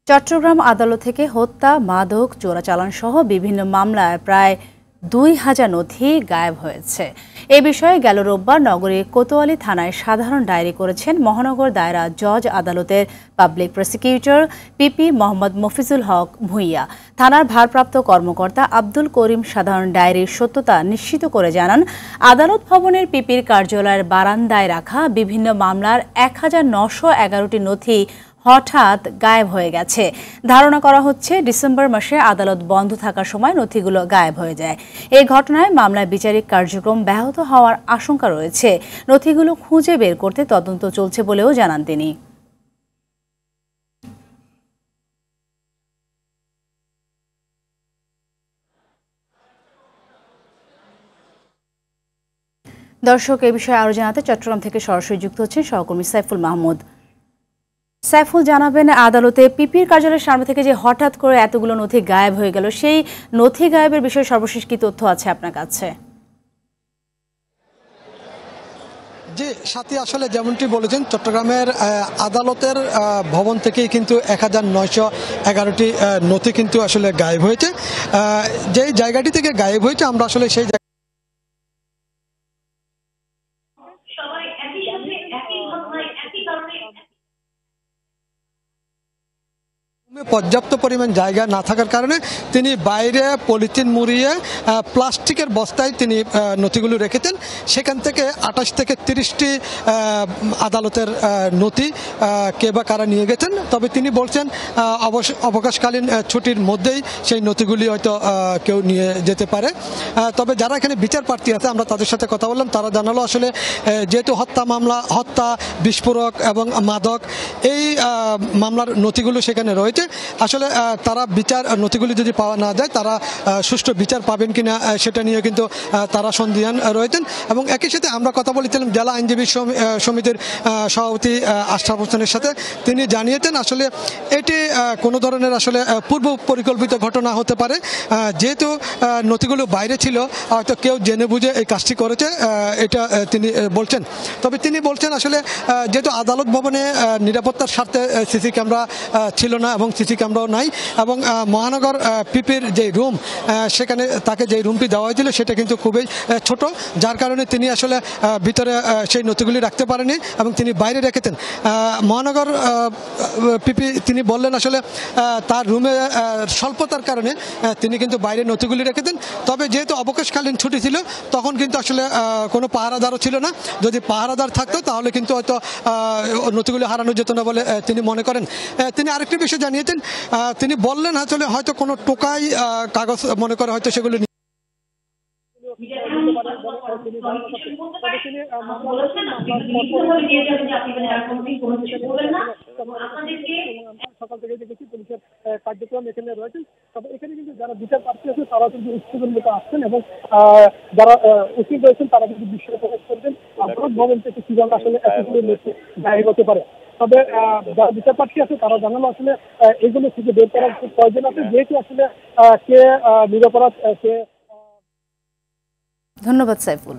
চট্টগ্রাম আদালত থেকে হত্যা, মাদক চোরাচালান সহ বিভিন্ন মামলায় প্রায় ২,০০০ নথি গায়েব হয়েছে। এ বিষয়ে গেল রোববার নগরীর কোতোয়ালি থানায় সাধারণ ডায়েরি করেছেন মহানগর দায়রা জজ আদালতের public prosecutor PP Mohammad Mofizul Haque Bhuiyan. থানার ভারপ্রাপ্ত কর্মকর্তা আব্দুল করিম সাধারণ ডায়েরির সত্যতা নিশ্চিত করে জানান, আদালত ভবনের পিপির কার্যালয়ের বারান্দায় রাখা বিভিন্ন মামলার ১,৯১১টি নথি হঠাৎ গায়েব হয়ে গেছে। ধারণা করা হচ্ছে ডিসেম্বর মাসে আদালত বন্ধ থাকার সময় নথিগুলো গায়েব হয়ে যায়। এই ঘটনায় মামলায় বিচারিক কার্যক্রম ব্যাহত হওয়ার আশঙ্কা রয়েছে। নথিগুলো খুঁজে বের করতে তদন্ত চলছে বলেও জানান তিনি। দর্শক, এ বিষয়ে আরো জানাতে চট্টগ্রাম থেকে সরাসরি যুক্ত হচ্ছেন সহকর্মী সাইফুল মাহমুদ। সাইফুল, জানাবেন আদালতে পিপির কার্যালয়ের সামনে থেকে যে হঠাৎ করে এতগুলো নথি গায়েব হয়ে গেল, সেই নথি গায়েবের বিষয়ে সর্বশেষ কি তথ্য আছে আপনার কাছে? জি সাথী, আসলে যেমনটি বলেছেন, চট্টগ্রামের আদালতের ভবন থেকেই কিন্তু ১,৯১১টি নথি কিন্তু আসলে গায়েব হয়েছে। যেই জায়গাটি থেকে গায়েব হয়েছে আমরা আসলে সেই পর্যাপ্ত পরিমাণ জায়গা না থাকার কারণে তিনি বাইরে পলিথিন মুড়িয়ে প্লাস্টিকের বস্তায় তিনি নথিগুলো রেখেছেন। সেখান থেকে ২৮ থেকে ৩০টি আদালতের নথি কে বা কারা নিয়ে গেছেন। তবে তিনি বলছেন অবকাশকালীন ছুটির মধ্যেই সেই নথিগুলি হয়তো কেউ নিয়ে যেতে পারে। তবে যারা এখানে বিচার প্রার্থী আছে আমরা তাদের সাথে কথা বললাম, তারা জানালো আসলে যেহেতু হত্যা মামলা, হত্যা, বিস্ফোরক এবং মাদক, এই মামলার নথিগুলো সেখানে রয়েছে। আসলে তারা বিচার নথিগুলি যদি পাওয়া না যায়, তারা সুষ্ঠু বিচার পাবেন কিনা সেটা নিয়ে কিন্তু তারা সন্দিহান রয়েছেন। এবং একই সাথে আমরা কথা বলেছিলাম জেলা আইনজীবী সমিতির সভাপতি আশরাফ হোসেনের সাথে। তিনি জানিয়েছেন আসলে এটি কোনো ধরনের আসলে পূর্ব পরিকল্পিত ঘটনা হতে পারে। যেহেতু নথিগুলো বাইরে ছিল, হয়তো কেউ জেনে বুঝে এই কাজটি করেছে, এটা তিনি বলছেন। তবে তিনি বলছেন আসলে যেহেতু আদালত ভবনে নিরাপত্তার স্বার্থে সিসি ক্যামেরা ছিল না এবং সিসি ক্যামেরাও নাই, এবং মহানগর পিপির যে রুম, সেখানে তাকে যে রুমটি দেওয়া হয়েছিল সেটা কিন্তু খুবই ছোট, যার কারণে তিনি আসলে ভিতরে সেই নথিগুলি রাখতে পারেনি এবং তিনি বাইরে রেখেছেন। মহানগর পিপি তিনি বললেন আসলে তার রুমে স্বল্পতার কারণে তিনি কিন্তু বাইরে নথিগুলি রেখেছেন। তবে যেহেতু অবকাশকালীন ছুটি ছিল, তখন কিন্তু আসলে কোনো পাহারাদারও ছিল না। যদি পাহারাদার থাকতো তাহলে কিন্তু হয়তো নথিগুলি হারানো যেত না বলে তিনি মনে করেন। তিনি আরেকটি বিষয় জানিয়েছেন, তিনি বললেন আসলে হয়তো কোনো টোকাই কাগজ মনে করে হয়তো সেগুলো সকাল থেকে দেখেছি পুলিশের কার্যক্রম এখানে রয়েছে। তবে এখানে কিন্তু যারা বিচার প্রার্থী আছে তারা কিন্তু উৎসবের মতো আসছেন এবং যারা উচিত রয়েছেন তারা কিন্তু বিস্ময় প্রকাশ করছেন আদালত ভবন থেকে কিভাবে আসলে এতগুলো নথি গায়েব হতে পারে। তবে যারা বিচার প্রার্থী আছে তারা জানালো আসলে এগুলো থেকে বের করার প্রয়োজন আছে, যেহেতু আসলে কে নিরপরাধ কে। ধন্যবাদ সাইফুল।